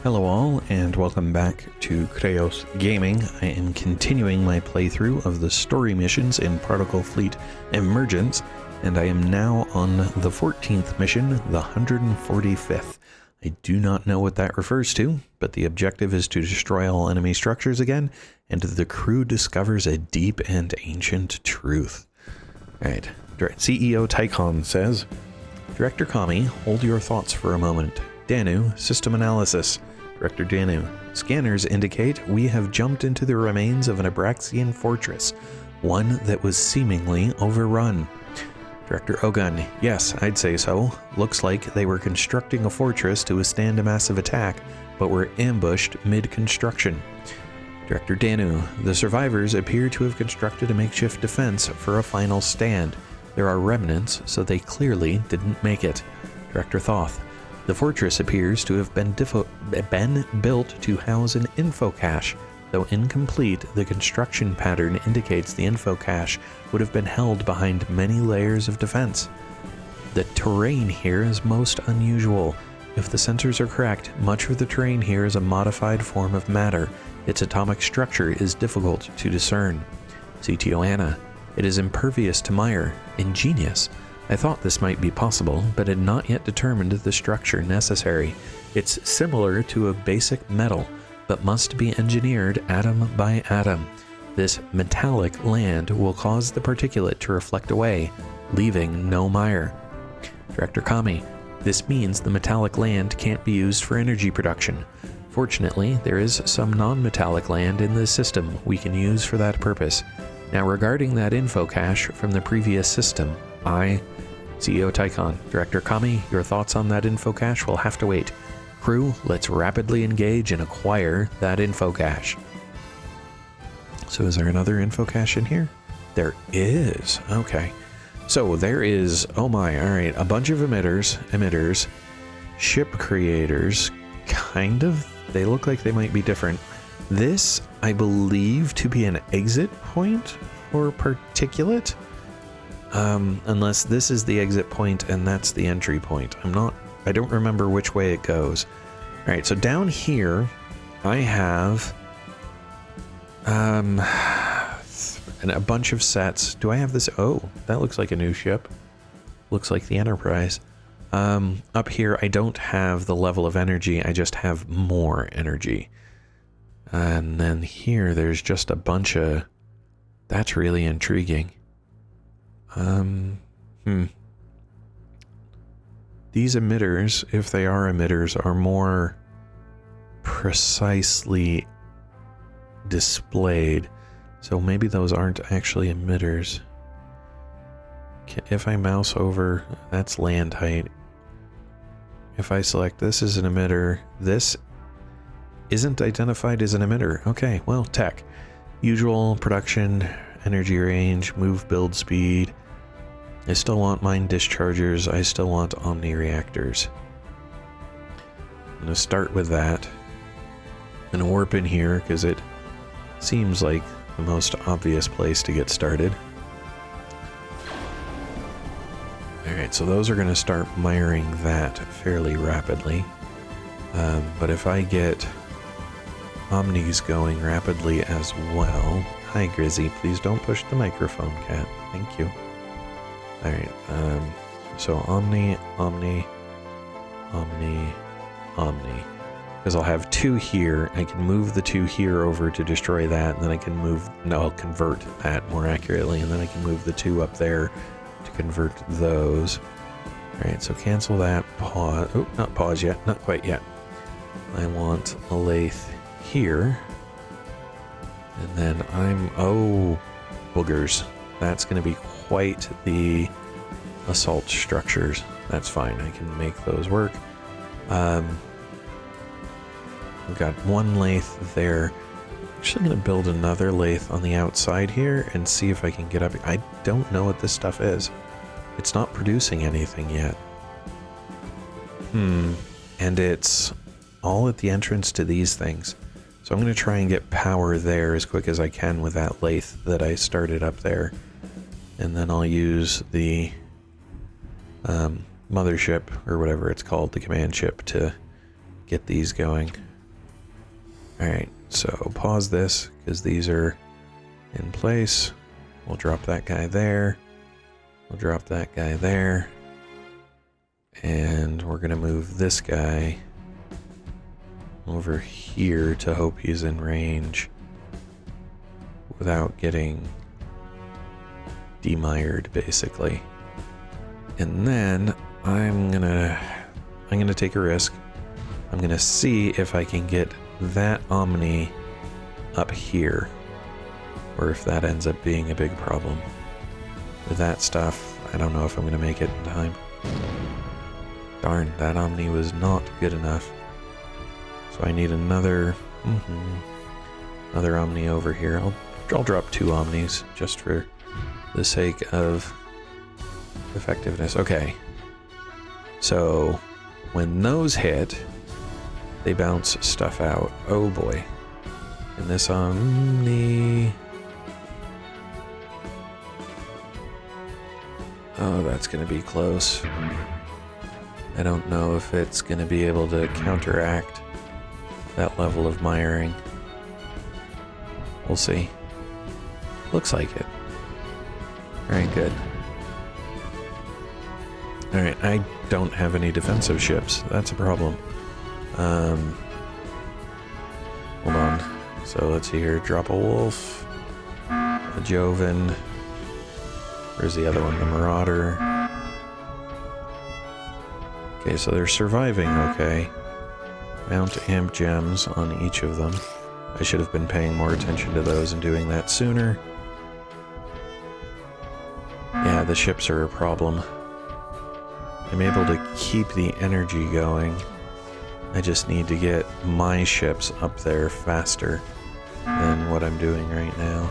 Hello all, and welcome back to Chreos Gaming. I am continuing my playthrough of the story missions in Particle Fleet Emergence, and I am now on the 14th mission, the 145th. I do not know what that refers to, but the objective is to destroy all enemy structures again, and the crew discovers a deep and ancient truth. Alright, CEO Tycon says, Director Kami, hold your thoughts for a moment. Danu, System Analysis. Director Danu, scanners indicate we have jumped into the remains of an Abraxian fortress, one that was seemingly overrun. Director Ogun, yes, I'd say so. Looks like they were constructing a fortress to withstand a massive attack, but were ambushed mid-construction. Director Danu, the survivors appear to have constructed a makeshift defense for a final stand. There are remnants, so they clearly didn't make it. Director Thoth, the fortress appears to have been built to house an info cache. Though incomplete, the construction pattern indicates the info cache would have been held behind many layers of defense. The terrain here is most unusual. If the sensors are correct, much of the terrain here is a modified form of matter. Its atomic structure is difficult to discern. CTO Anna, it is impervious to mire. Ingenious. I thought this might be possible, but had not yet determined the structure necessary. It's similar to a basic metal, but must be engineered atom by atom. This metallic land will cause the particulate to reflect away, leaving no mire. Director Kami, this means the metallic land can't be used for energy production. Fortunately, there is some non-metallic land in this system we can use for that purpose. Now regarding that info cache from the previous system, CEO Tycon, Director Kami, your thoughts on that info cache will have to wait. Crew, let's rapidly engage and acquire that info cache. So is there another info cache in here? There is. Okay. So there is, oh my, all right, a bunch of emitters, ship creators, kind of. They look like they might be different. This, I believe, to be an exit point for particulate. Unless this is the exit point and that's the entry point. I don't remember which way it goes. All right, so down here, I have and a bunch of sets. Do I have this? Oh, that looks like a new ship. Looks like the Enterprise. Up here, I don't have the level of energy. I just have more energy. And then here, there's just a bunch of... That's really intriguing. These emitters, if they are emitters, are more precisely displayed. So maybe those aren't actually emitters. If I mouse over, that's land height. If I select this as an emitter, this isn't identified as an emitter. Okay, well, tech. Usual production, energy range, move build speed. I still want mine dischargers. I still want omni reactors. I'm going to start with that. I'm going to warp in here because it seems like the most obvious place to get started. Alright, so those are going to start miring that fairly rapidly. But if I get omnis going rapidly as well... Hi, Grizzy. Please don't push the microphone, cat. Thank you. Alright, so Omni. Because I'll have two here. I can move the two here over to destroy that, and then I can I'll convert that more accurately, and then I can move the two up there to convert those. Alright, so cancel that, pause. Oh, not pause yet, not quite yet. I want a lathe here. And then oh, boogers. That's going to be quite the assault structures. That's fine. I can make those work. We've got one lathe there. I'm actually going to build another lathe on the outside here and see if I can get up. I don't know what this stuff is. It's not producing anything yet. And it's all at the entrance to these things. So I'm going to try and get power there as quick as I can with that lathe that I started up there. And then I'll use the mothership, or whatever it's called, the command ship, to get these going. Alright, so pause this, because these are in place. We'll drop that guy there. We'll drop that guy there. And we're going to move this guy over here to hope he's in range without getting demired, basically. And then I'm gonna take a risk. I'm gonna see if I can get that Omni up here, or if that ends up being a big problem. With that stuff, I don't know if I'm gonna make it in time. Darn, that Omni was not good enough. So I need another Omni over here. I'll drop 2 Omnis just for the sake of effectiveness. Okay. So when those hit, they bounce stuff out. Oh boy. And this Omni... Oh, that's going to be close. I don't know if it's going to be able to counteract that level of miring. We'll see. Looks like it. Alright, good. Alright, I don't have any defensive ships. That's a problem. Hold on. So let's see here. Drop a Wolf. A Joven. Where's the other one? The Marauder. Okay, so they're surviving okay. Mount Amp Gems on each of them. I should have been paying more attention to those and doing that sooner. Yeah, the ships are a problem. I'm able to keep the energy going. I just need to get my ships up there faster than what I'm doing right now.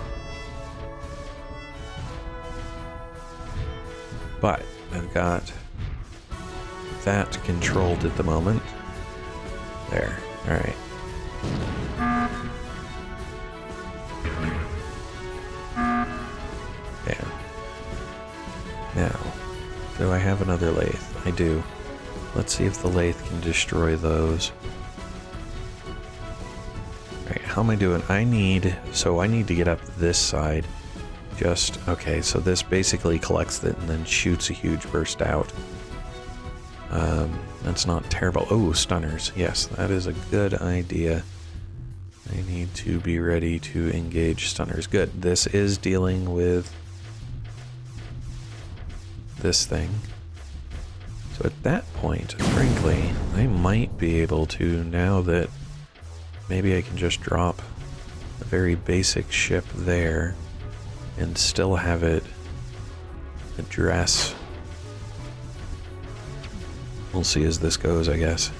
But I've got that controlled at the moment. There. Alright. Yeah. Now, do I have another lathe? I do. Let's see if the lathe can destroy those. Alright, how am I doing? I need to get up this side. Okay, so this basically collects it and then shoots a huge burst out. That's not terrible. Oh, stunners. Yes, that is a good idea. I need to be ready to engage stunners. Good. This is dealing with this thing. So at that point, frankly, I might be able to, now that maybe I can just drop a very basic ship there and still have it address. We'll see as this goes, I guess.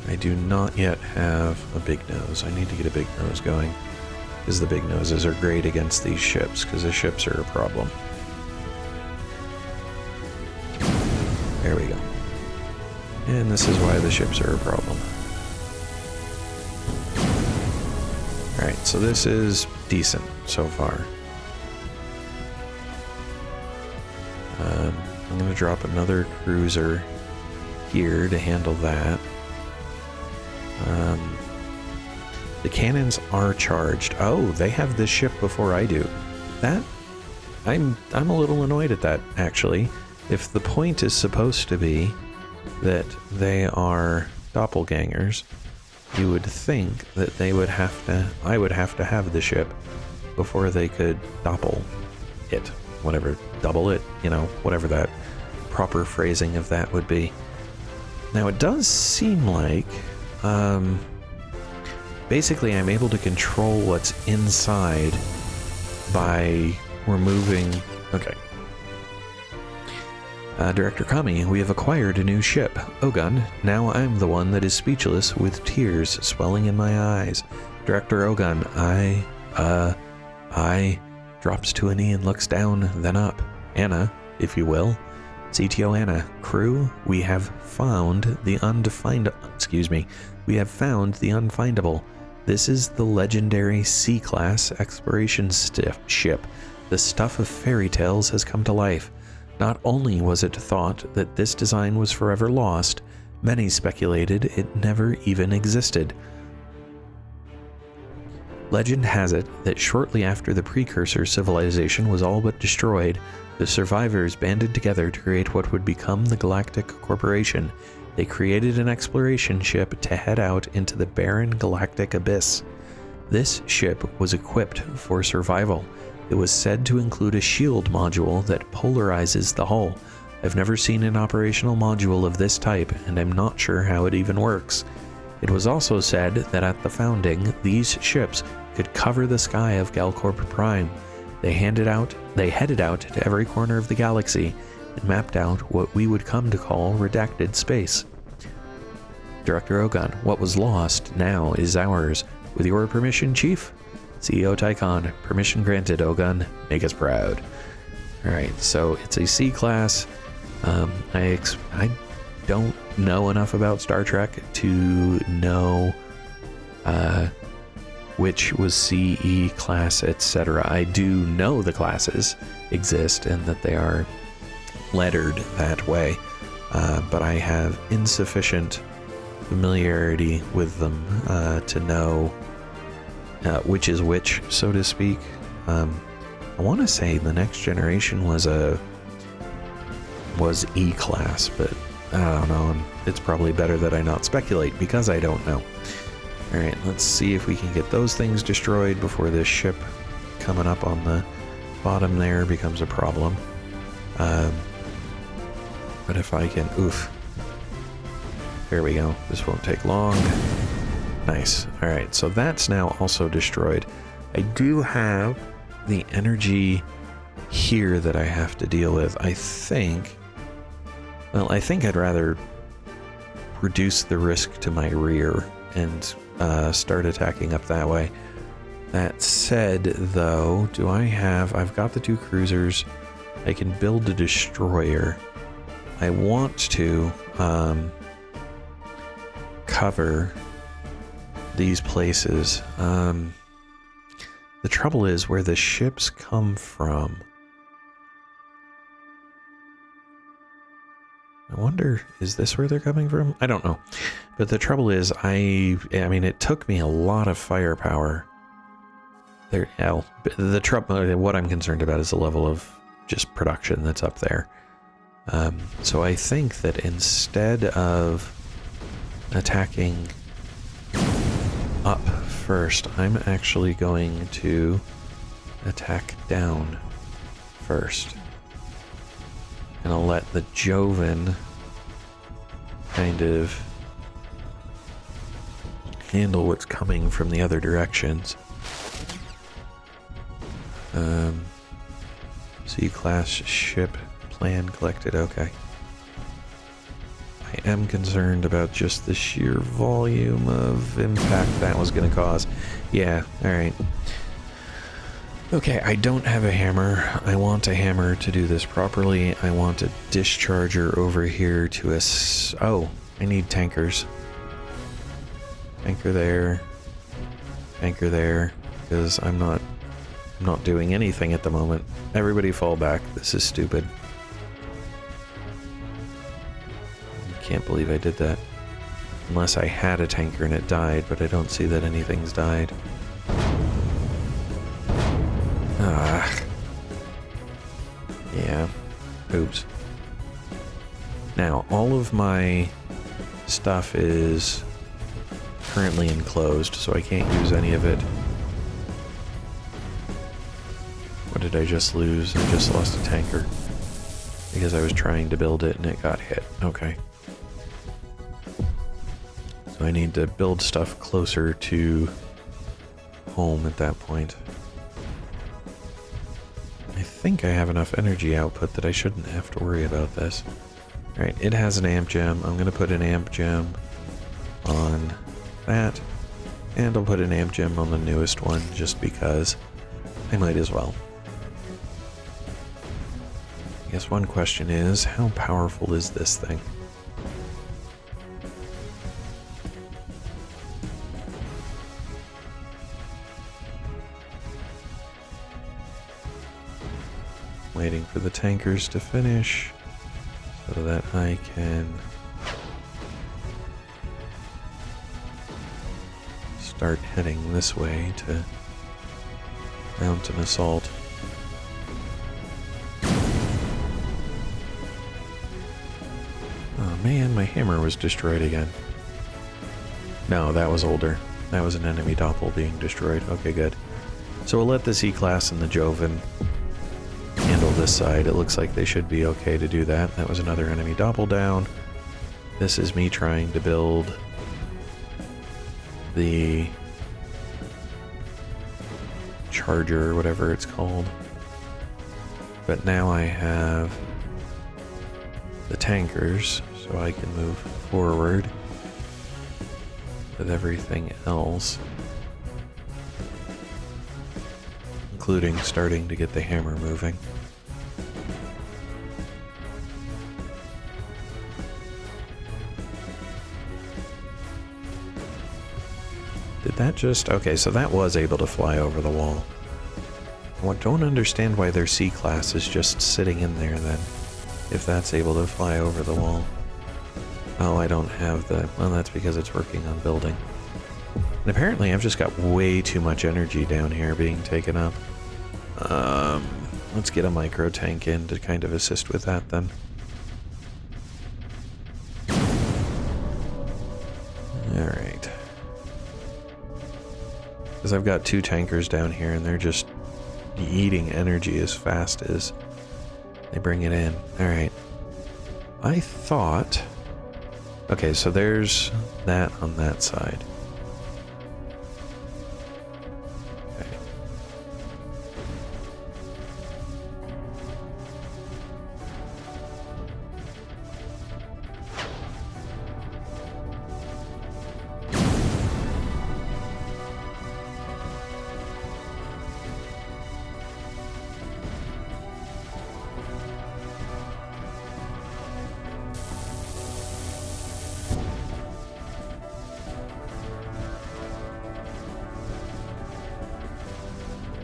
I do not yet have a big nose. I need to get a big nose going, because the big noses are great against these ships, because the ships are a problem. There we go. And this is why the ships are a problem. Alright, so this is decent so far. I'm going to drop another cruiser here to handle that. The cannons are charged. Oh, they have this ship before I do. That I'm a little annoyed at that, actually. If the point is supposed to be that they are doppelgangers, you would think that they would have to, I would have to have the ship before they could doppel it. Whatever, double it, you know, whatever that proper phrasing of that would be. Now it does seem like, basically I'm able to control what's inside by removing, okay. Director Kami, we have acquired a new ship, Ogun. Now I'm the one that is speechless with tears swelling in my eyes. Director Ogun, I drops to a knee and looks down, then up. Anna, if you will. CTO Anna, crew, we have found the we have found the unfindable. This is the legendary C-class exploration ship. The stuff of fairy tales has come to life. Not only was it thought that this design was forever lost, Many speculated it never even existed. Legend has it that shortly after the precursor civilization was all but destroyed, the survivors banded together to create what would become the Galactic Corporation. They created an exploration ship to head out into the barren galactic abyss. This ship was equipped for survival. It was said to include a shield module that polarizes the hull. I've never seen an operational module of this type, and I'm not sure how it even works. It was also said that at the founding, these ships could cover the sky of Galcorp Prime. They headed out to every corner of the galaxy and mapped out what we would come to call redacted space. Director Ogun, what was lost now is ours. With your permission, Chief? CEO Tycon, permission granted, Ogun. Make us proud. Alright, so it's a C-class. I don't know enough about Star Trek to know which was CE class, etc. I do know the classes exist and that they are lettered that way, but I have insufficient familiarity with them to know which is which, so to speak. I want to say the Next Generation was E class, but I don't know, and it's probably better that I not speculate because I don't know. Alright, let's see if we can get those things destroyed before this ship coming up on the bottom there becomes a problem. But if I can... Oof. There we go. This won't take long. Nice. Alright, so that's now also destroyed. I do have the energy here that I have to deal with. I think I'd rather reduce the risk to my rear and start attacking up that way. That said, though, I've got the two cruisers. I can build a destroyer. I want to cover these places. The trouble is where the ships come from. I wonder, is this where they're coming from? I don't know. But the trouble is, I mean, it took me a lot of firepower. The trouble, what I'm concerned about is the level of just production that's up there. So I think that instead of attacking up first, I'm actually going to attack down first. And I'll let the Joven kind of handle what's coming from the other directions. C-class ship plan collected, okay. I am concerned about just the sheer volume of impact that was going to cause. Yeah, alright. Okay, I don't have a hammer. I want a hammer to do this properly. I want a discharger over here to oh, I need tankers. Tanker there. Tanker there. Because I'm not doing anything at the moment. Everybody fall back. This is stupid. I can't believe I did that. Unless I had a tanker and it died, but I don't see that anything's died. Yeah. Oops. Now, all of my stuff is currently enclosed, so I can't use any of it. What did I just lose? I just lost a tanker. Because I was trying to build it and it got hit. Okay. So I need to build stuff closer to home at that point. I think I have enough energy output that I shouldn't have to worry about this. Alright, it has an amp gem. I'm going to put an amp gem on that. And I'll put an amp gem on the newest one, just because I might as well. I guess one question is, how powerful is this thing? Waiting for the tankers to finish so that I can start heading this way to mount an assault. Oh man, my hammer was destroyed again. No, that was older. That was an enemy doppel being destroyed. Okay, good. So we'll let the E-Class and the Joven handle this side. It looks like they should be okay to do that. That was another enemy doppel down. This is me trying to build the charger, or whatever it's called. But now I have the tankers, so I can move forward with everything else, including starting to get the hammer moving. Did that just... okay, so that was able to fly over the wall. I don't understand why their C-Class is just sitting in there then, if that's able to fly over the wall. Oh, I don't have the... well, that's because it's working on building. And apparently I've just got way too much energy down here being taken up. Let's get a micro tank in to kind of assist with that then. Alright. Because I've got two tankers down here and they're just eating energy as fast as they bring it in. Alright. I thought... okay, so there's that on that side. Okay.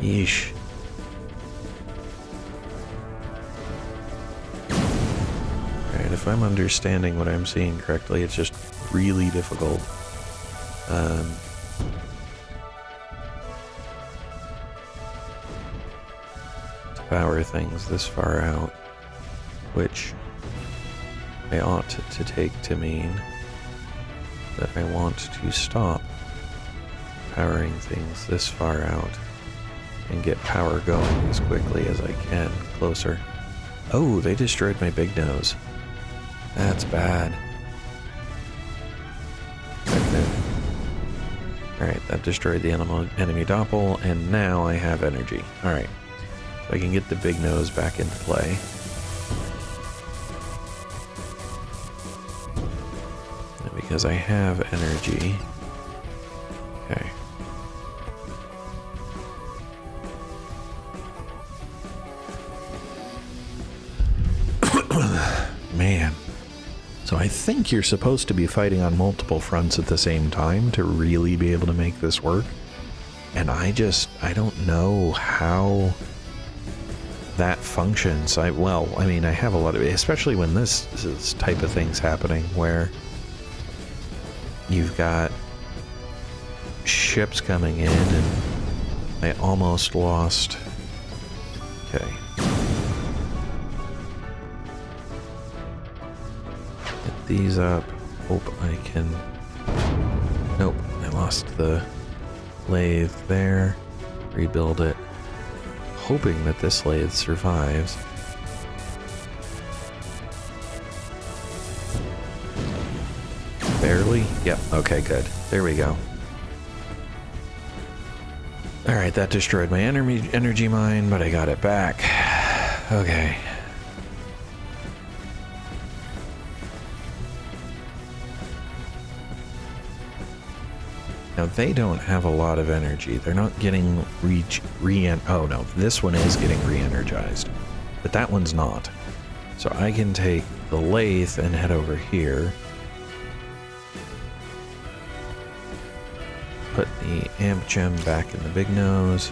Yeesh. Alright, if I'm understanding what I'm seeing correctly, it's just really difficult. To power things this far out, which I ought to take to mean that I want to stop powering things this far out and get power going as quickly as I can closer. Oh, they destroyed my big nose. That's bad. Alright, that destroyed the enemy doppel, and now I have energy. Alright, so I can get the big nose back into play. And because I have energy... okay. Man. So I think you're supposed to be fighting on multiple fronts at the same time to really be able to make this work. And I don't know how that functions. I mean, I have a lot of, especially when this type of thing's happening, where you've got ships coming in, and I almost lost. Okay. Get these up. Hope I can. Nope, I lost the lathe there. Rebuild it. Hoping that this lathe survives. Barely? Yep, okay, good. There we go. Alright, that destroyed my energy mine, but I got it back. Okay. Now, they don't have a lot of energy. They're not getting oh no, this one is getting re-energized, but that one's not. So I can take the lathe and head over here. Put the amp gem back in the big nose.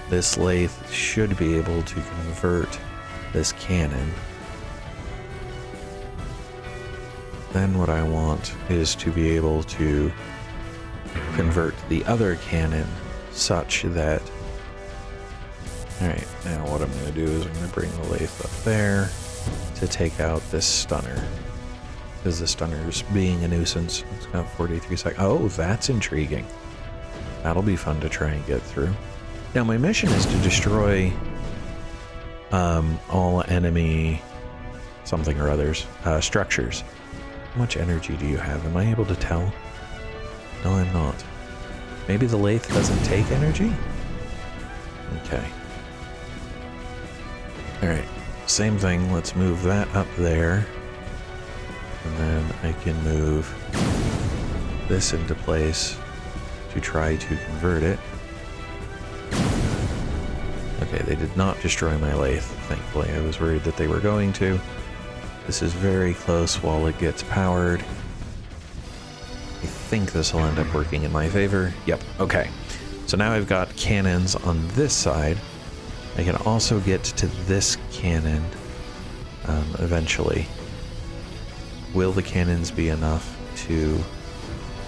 This lathe should be able to convert this cannon. Then what I want is to be able to convert the other cannon such that... Alright, now what I'm going to do is I'm going to bring the lathe up there to take out this stunner. Because the stunner's being a nuisance. It's got 43 seconds. Oh, that's intriguing. That'll be fun to try and get through. Now, my mission is to destroy all enemy something or others structures. How much energy do you have? Am I able to tell? No, I'm not. Maybe the lathe doesn't take energy? Okay. Alright, same thing. Let's move that up there. And then I can move this into place to try to convert it. Okay, they did not destroy my lathe, thankfully. I was worried that they were going to. This is very close while it gets powered. I think this will end up working in my favor. Yep, okay. So now I've got cannons on this side. I can also get to this cannon eventually. Will the cannons be enough to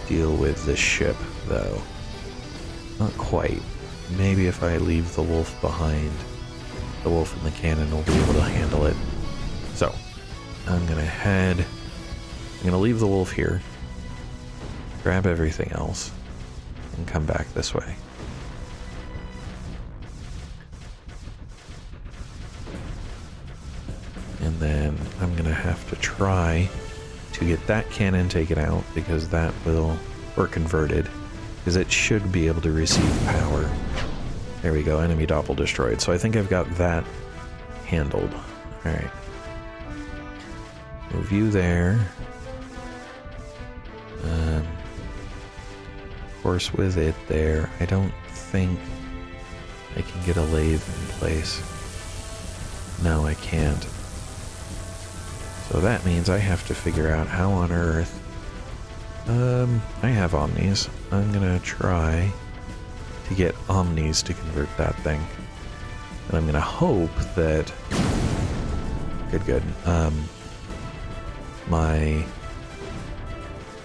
deal with this ship, though? Not quite. Maybe if I leave the wolf behind, the wolf and the cannon will be able to handle it. So, I'm gonna leave the wolf here, grab everything else, and come back this way. And then I'm gonna have to try to get that cannon taken out, because that will, or converted, because it should be able to receive power. There we go, enemy doppel destroyed. So I think I've got that handled. Alright. Move you there. Of course, with it there, I don't think I can get a lathe in place. No, I can't. So that means I have to figure out how on earth... I have omnis. I'm gonna try to get omnis to convert that thing. And I'm gonna hope that... Good. My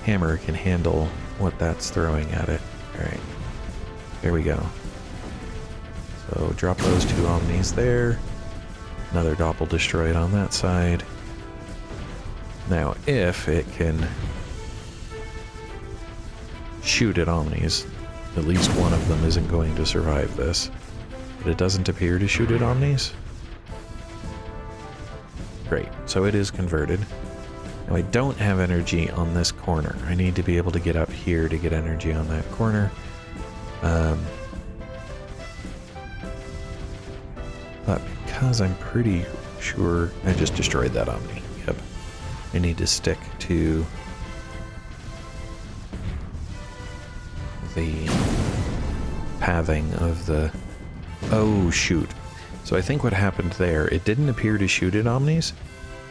hammer can handle what that's throwing at it. Alright. There we go. So drop those two omnis there. Another doppel destroyed on that side. Now, if it can shoot at omnis, at least one of them isn't going to survive this. But it doesn't appear to shoot at omnis. Great, so it is converted. Now I don't have energy on this corner. I need to be able to get up here to get energy on that corner. But because I'm pretty sure I just destroyed that omni. Yep. I need to stick to the pathing of the... Oh, shoot. So I think what happened there, it didn't appear to shoot at omnis,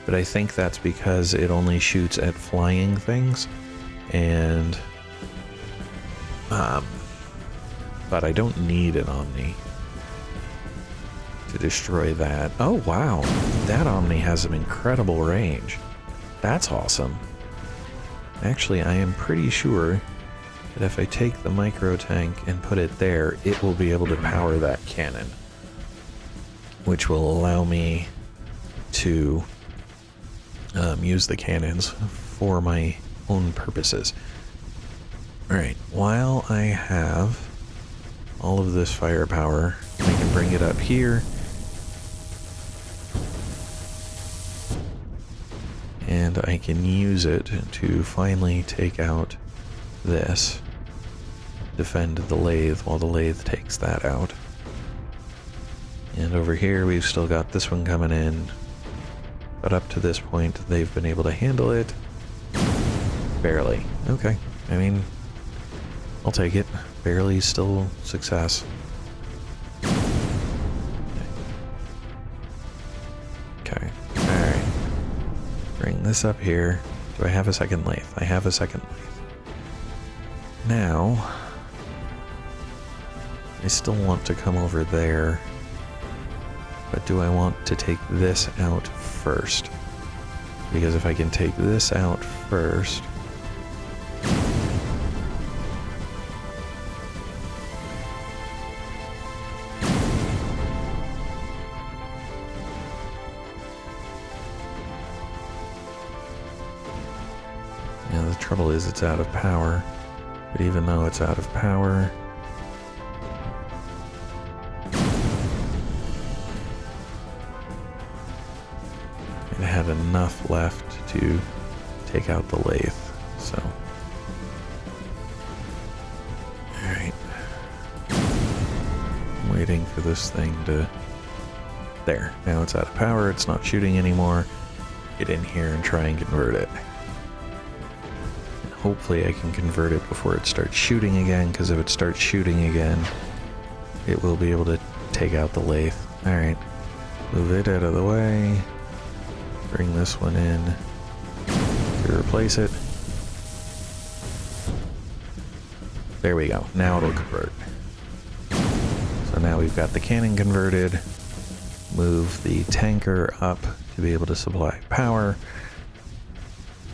but I think that's because it only shoots at flying things, and... but I don't need an omni to destroy that. Oh, wow. That omni has some incredible range. That's awesome. Actually, I am pretty sure that if I take the micro tank and put it there, it will be able to power that cannon, which will allow me to use the cannons for my own purposes. Alright, while I have all of this firepower, I can bring it up here. And I can use it to finally take out this. Defend the lathe while the lathe takes that out. And over here we've still got this one coming in. But up to this point they've been able to handle it. Barely. Okay. I mean, I'll take it. Barely still success. Okay. Alright. Bring this up here. Do I have a second lathe? I have a second lathe. Now, I still want to come over there, but do I want to take this out first? Because if I can take this out first, trouble is it's out of power. But even though it's out of power... it had enough left to take out the lathe, so... Alright. I'm waiting for this thing to... There. Now it's out of power, it's not shooting anymore. Get in here and try and convert it. And hopefully I can convert it before it starts shooting again, because if it starts shooting again, it will be able to take out the lathe. Alright. Move it out of the way. Bring this one in to replace it. There we go. Now it'll convert. So now we've got the cannon converted. Move the tanker up to be able to supply power.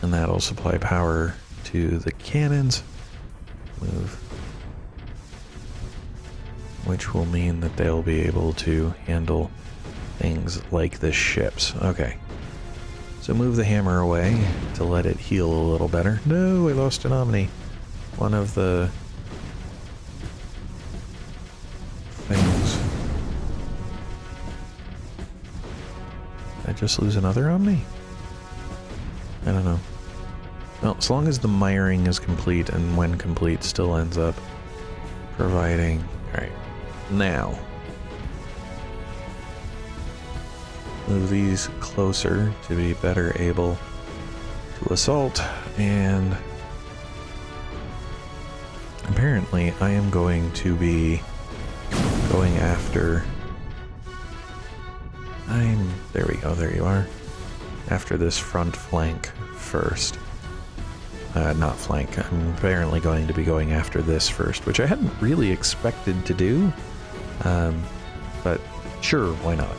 And that'll supply power to the cannons. Move. Which will mean that they'll be able to handle things like the ships. Okay. So move the hammer away to let it heal a little better. No, I lost an Omni. One of the things. Did I just lose another Omni? I don't know. Well, as long as the miring is complete, and when complete still ends up providing... Alright, now... move these closer to be better able to assault, and... apparently I am going to be going after... there we go, there you are. After this front flank first. Not flank. I'm apparently going to be going after this first, which I hadn't really expected to do. But sure, why not?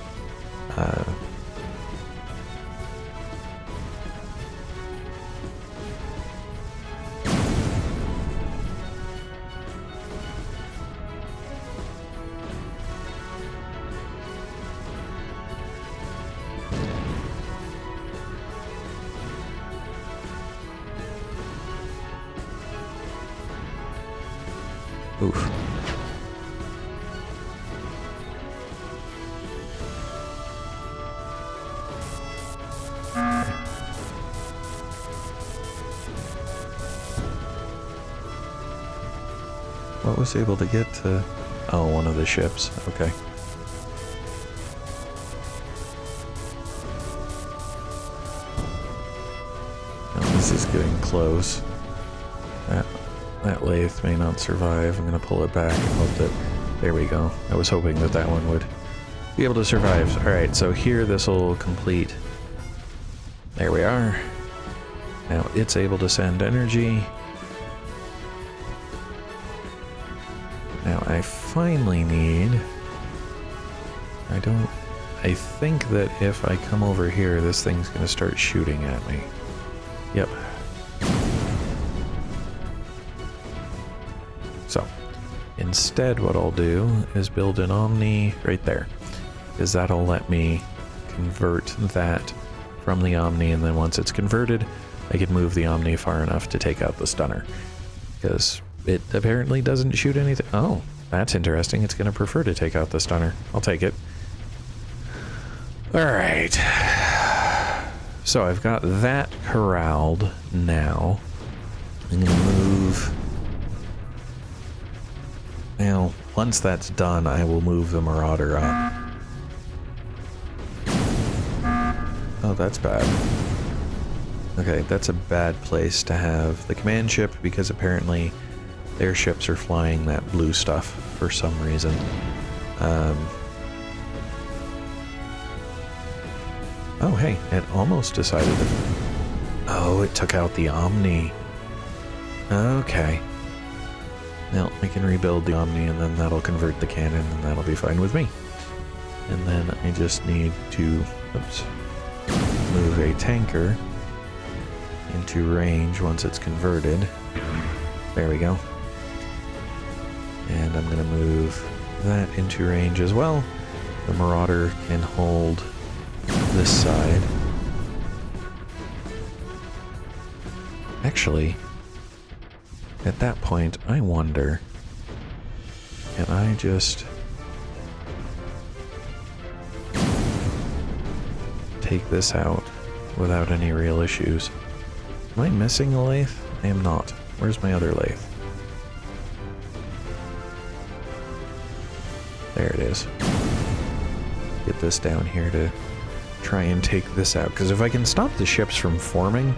Oof. What was able to get to... oh, one of the ships. Okay. Now this is getting close. That lathe may not survive. I'm going to pull it back and hope that... there we go. I was hoping that that one would be able to survive. Alright, so here this will complete. There we are. Now it's able to send energy. Now I finally need... I think that if I come over here, this thing's going to start shooting at me. Yep. So, instead what I'll do is build an Omni right there, because that'll let me convert that from the Omni, and then once it's converted, I can move the Omni far enough to take out the stunner, because it apparently doesn't shoot anything. Oh, that's interesting. It's going to prefer to take out the stunner. I'll take it. Alright. So I've got that corralled now. I'm going to move... now, once that's done, I will move the Marauder up. Oh, that's bad. Okay, that's a bad place to have the command ship, because apparently their ships are flying that blue stuff for some reason. Oh, hey, it almost decided to... oh, it took out the Omni. Okay. Now, I can rebuild the Omni, and then that'll convert the cannon, and that'll be fine with me. And then I just need to, oops, move a tanker into range once it's converted. There we go. And I'm going to move that into range as well. The Marauder can hold this side. Actually, at that point, I wonder, can I just take this out without any real issues? Am I missing a lathe? I am not. Where's my other lathe? There it is. Get this down here to try and take this out, because if I can stop the ships from forming,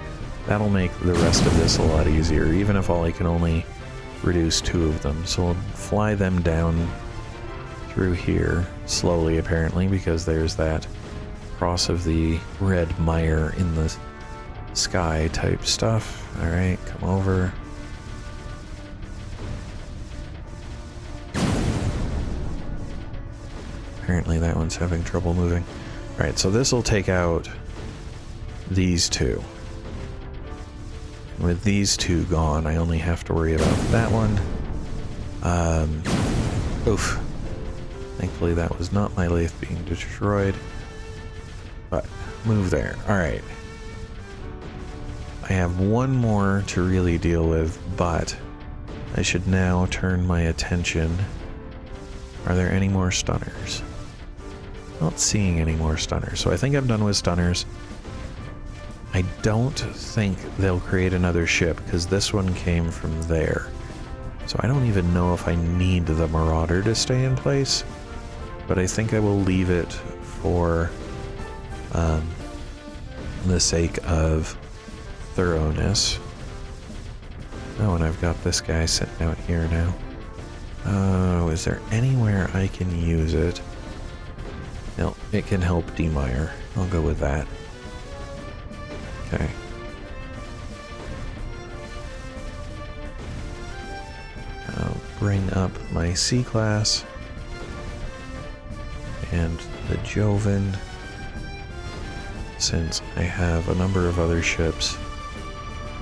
that'll make the rest of this a lot easier, even if I can only reduce 2 of them. So we'll fly them down through here, slowly apparently, because there's that cross of the red mire in the sky type stuff. Alright, come over. Apparently that one's having trouble moving. Alright, so this will take out these 2. With these 2 gone, I only have to worry about that one. Oof. Thankfully that was not my lathe being destroyed. But, move there. Alright. I have one more to really deal with, but I should now turn my attention. Are there any more stunners? Not seeing any more stunners, so I think I'm done with stunners. I don't think they'll create another ship, because this one came from there. So I don't even know if I need the Marauder to stay in place, but I think I will leave it for the sake of thoroughness. Oh, and I've got this guy sitting out here now. Oh, is there anywhere I can use it? No, it can help demire. I'll go with that. Okay. I'll bring up my C-Class and the Joven, since I have a number of other ships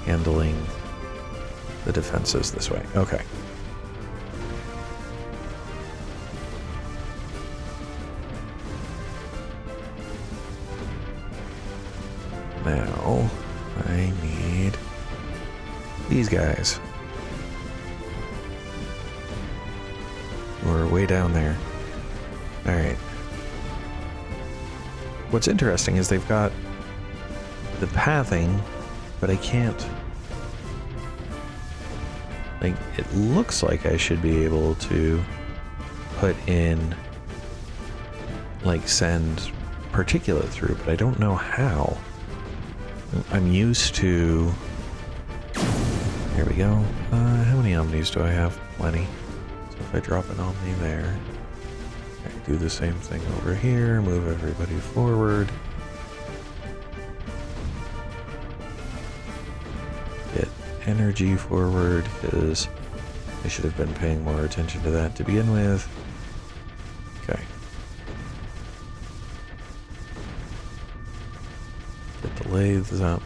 handling the defenses this way. Okay. Now, I need these guys. We're way down there. Alright. What's interesting is they've got the pathing, but I can't... Like, it looks like I should be able to put in, like, send particulate through, but I don't know how. I'm used to... Here we go. How many Omnis do I have? Plenty. So if I drop an Omni there, I do the same thing over here, move everybody forward. Get energy forward, because I should have been paying more attention to that to begin with. Okay. Get the lathes up.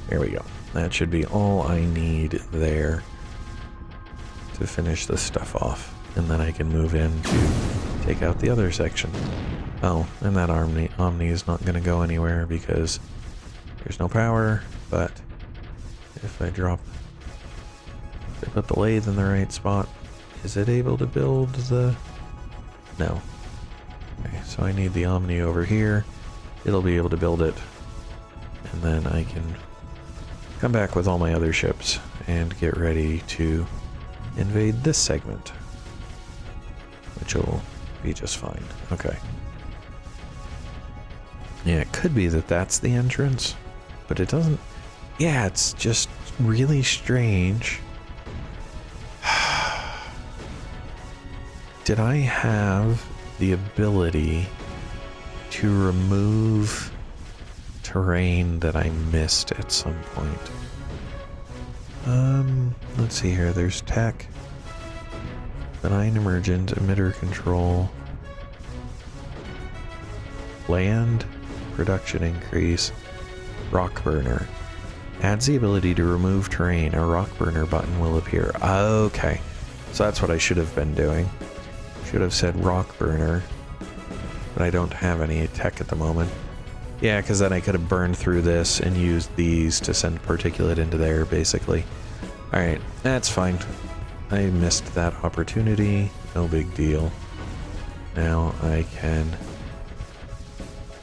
There we go. That should be all I need there to finish this stuff off. And then I can move in to take out the other section. Oh, and that Omni is not going to go anywhere because there's no power, but if I put the lathe in the right spot, is it able to build the... No. Okay, so I need the Omni over here. It'll be able to build it, and then I can come back with all my other ships and get ready to invade this segment, which will be just fine. Okay. Yeah, it could be that that's the entrance, but it doesn't... Yeah, it's just really strange. Did I have the ability to remove terrain that I missed at some point? Let's see here. There's tech, benign emergent, emitter control, land, production increase, rock burner. Adds the ability to remove terrain. A rock burner button will appear. Okay, so that's what I should have been doing. Should have said rock burner, but I don't have any tech at the moment. Yeah, because then I could have burned through this and used these to send particulate into there, basically. Alright, that's fine. I missed that opportunity. No big deal. Now I can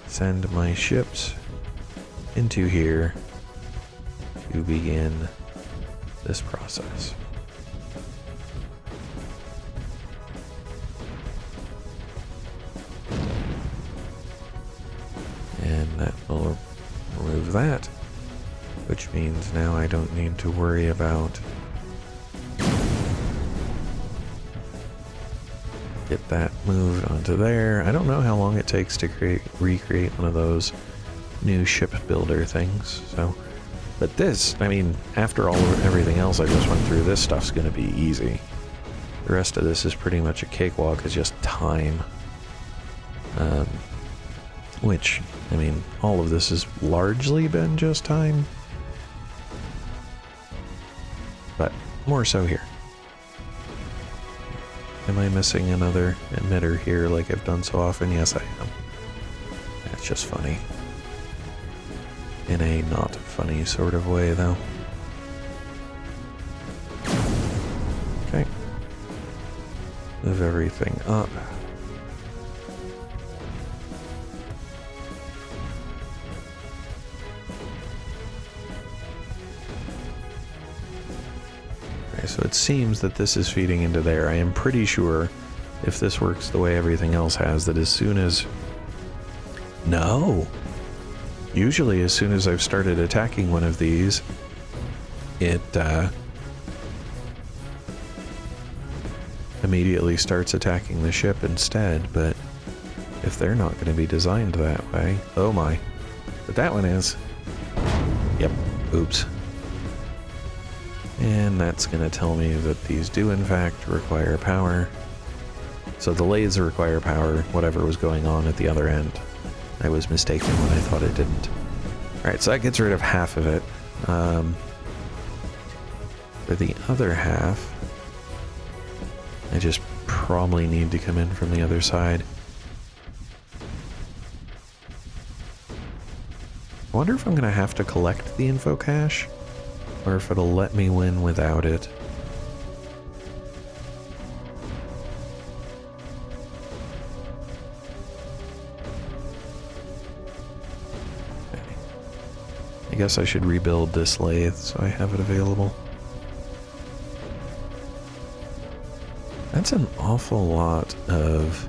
send my ships into here to begin this process. And that will remove that, which means now I don't need to worry about get that moved onto there. I don't know how long it takes to recreate one of those new ship builder things, so but this, I mean, after everything else I just went through, this stuff's gonna be easy. The rest of this is pretty much a cakewalk. It's just time. Which, I mean, all of this has largely been just time. But more so here. Am I missing another emitter here like I've done so often? Yes, I am. That's just funny. In a not funny sort of way, though. Okay. Move everything up. Okay, so it seems that this is feeding into there. I am pretty sure, if this works the way everything else has, that as soon as... No! Usually as soon as I've started attacking one of these, it immediately starts attacking the ship instead, but if they're not going to be designed that way... Oh my. But that one is. Yep. Oops. And that's going to tell me that these do in fact require power. So the lathes require power, whatever was going on at the other end. I was mistaken when I thought it didn't. Alright, so that gets rid of half of it. For the other half, I just probably need to come in from the other side. I wonder if I'm going to have to collect the info cache, or if it'll let me win without it. I guess I should rebuild this lathe so I have it available. That's an awful lot of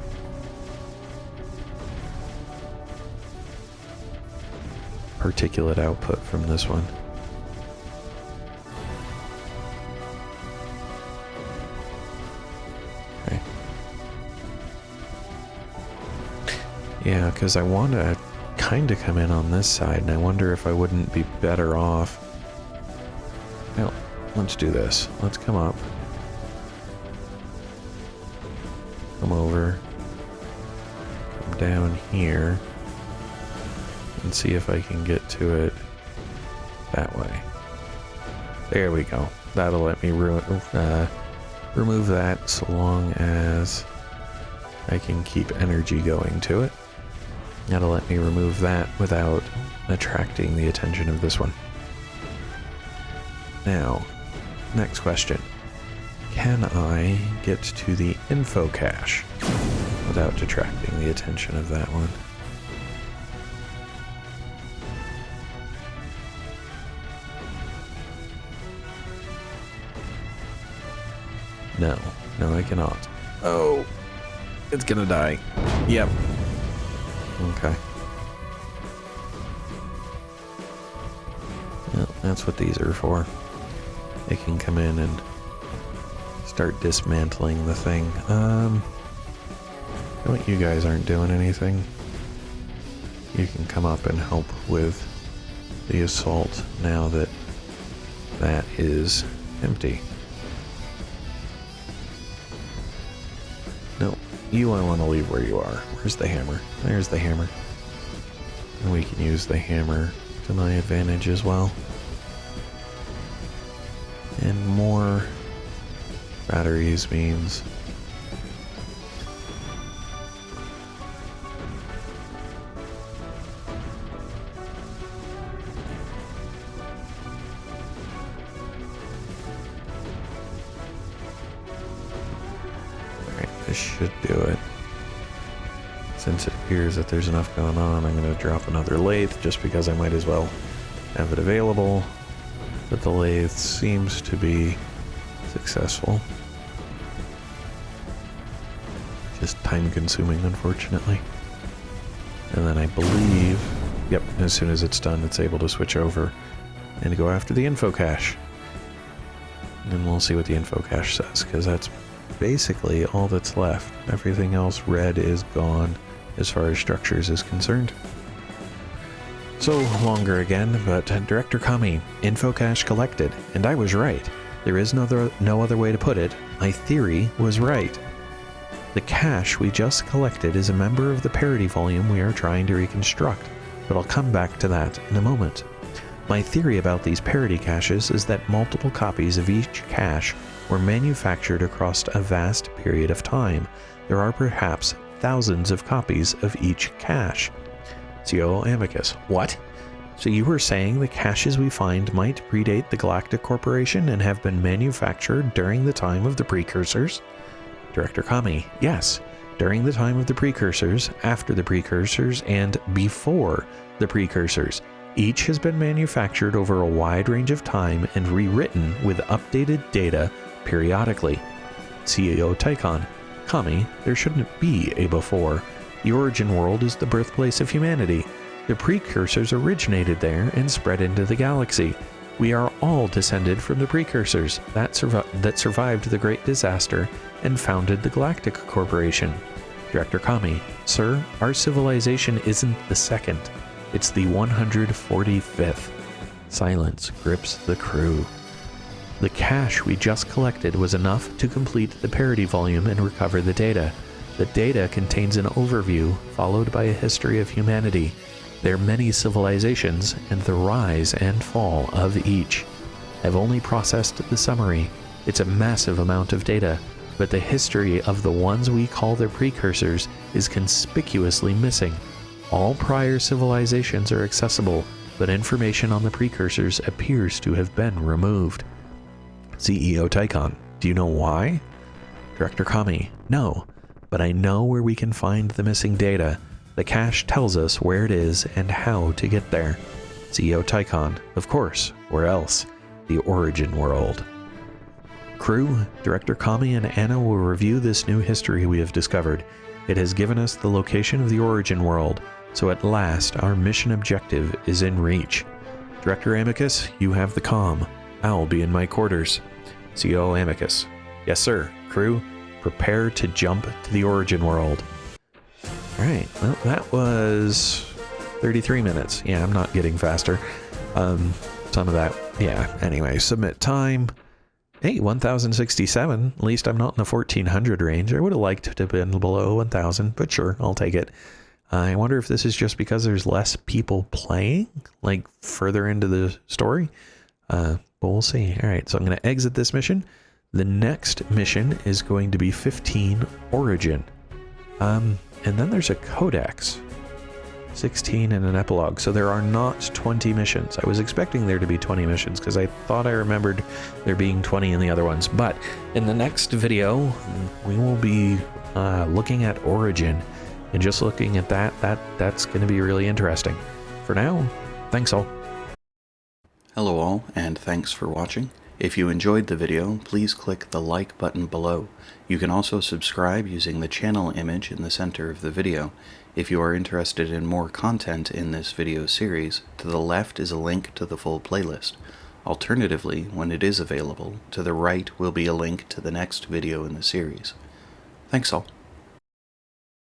particulate output from this one. Okay. Yeah, because I want to kind of come in on this side, and I wonder if I wouldn't be better off. Well, let's do this. Let's come up. Come over. Come down here. And see if I can get to it that way. There we go. That'll let me remove that so long as I can keep energy going to it. That'll let me remove that without attracting the attention of this one. Now, next question. Can I get to the info cache without detracting the attention of that one? No. No, I cannot. Oh! It's gonna die. Yep. Okay. Well, that's what these are for. They can come in and start dismantling the thing. What, you guys aren't doing anything? You can come up and help with the assault now that that is empty. No, you want to leave where you are. Where's the hammer? There's the hammer. And we can use the hammer to my advantage as well. And more batteries means This should do it. Since it appears that there's enough going on, I'm going to drop another lathe just because I might as well have it available. But the lathe seems to be successful. Just time consuming, unfortunately. And then I believe, yep, as soon as it's done, it's able to switch over and go after the info cache. And we'll see what the info cache says, because that's basically all that's left. Everything else red is gone as far as structures is concerned. So, longer again, but Director Kami, info cache collected, and I was right. There is no other way to put it. My theory was right. The cache we just collected is a member of the parody volume we are trying to reconstruct, but I'll come back to that in a moment. My theory about these parody caches is that multiple copies of each cache were manufactured across a vast period of time. There are perhaps thousands of copies of each cache. CO Amicus. What? So you were saying the caches we find might predate the Galactic Corporation and have been manufactured during the time of the precursors? Director Kami. Yes. During the time of the precursors, after the precursors, and before the precursors. Each has been manufactured over a wide range of time and rewritten with updated data periodically. CEO Tychon. Kami, there shouldn't be a before. The origin world is the birthplace of humanity. The precursors originated there and spread into the galaxy. We are all descended from the precursors that survived the Great Disaster and founded the Galactic Corporation. Director Kami. Sir, our civilization isn't the second. It's the 145th. Silence grips the crew. The cache we just collected was enough to complete the parody volume and recover the data. The data contains an overview, followed by a history of humanity, their many civilizations, and the rise and fall of each. I've only processed the summary. It's a massive amount of data, but the history of the ones we call their precursors is conspicuously missing. All prior civilizations are accessible, but information on the precursors appears to have been removed. CEO Tychon. Do you know why? Director Kami. No, but I know where we can find the missing data. The cache tells us where it is and how to get there. CEO Tychon. Of course, where else? The origin world. Crew, Director Kami and Anna will review this new history we have discovered. It has given us the location of the origin world, so at last our mission objective is in reach. Director Amicus, you have the comm. I'll be in my quarters. CO Amicus. Yes, sir. Crew, prepare to jump to the origin world. Alright, well, that was 33 minutes. Yeah, I'm not getting faster. Some of that, yeah. Anyway, submit time. Hey, 1067. At least I'm not in the 1400 range. I would have liked to have been below 1000, but sure, I'll take it. I wonder if this is just because there's less people playing, like further into the story. But we'll see. All right, so I'm going to exit this mission. The next mission is going to be 15 Origin. And then there's a Codex. 16 and an epilogue. So there are not 20 missions. I was expecting there to be 20 missions because I thought I remembered there being 20 in the other ones. But in the next video, we will be looking at Origin. And just looking at that's going to be really interesting. For now, thanks all. Hello all, and thanks for watching. If you enjoyed the video, please click the like button below. You can also subscribe using the channel image in the center of the video. If you are interested in more content in this video series, to the left is a link to the full playlist. Alternatively, when it is available, to the right will be a link to the next video in the series. Thanks all.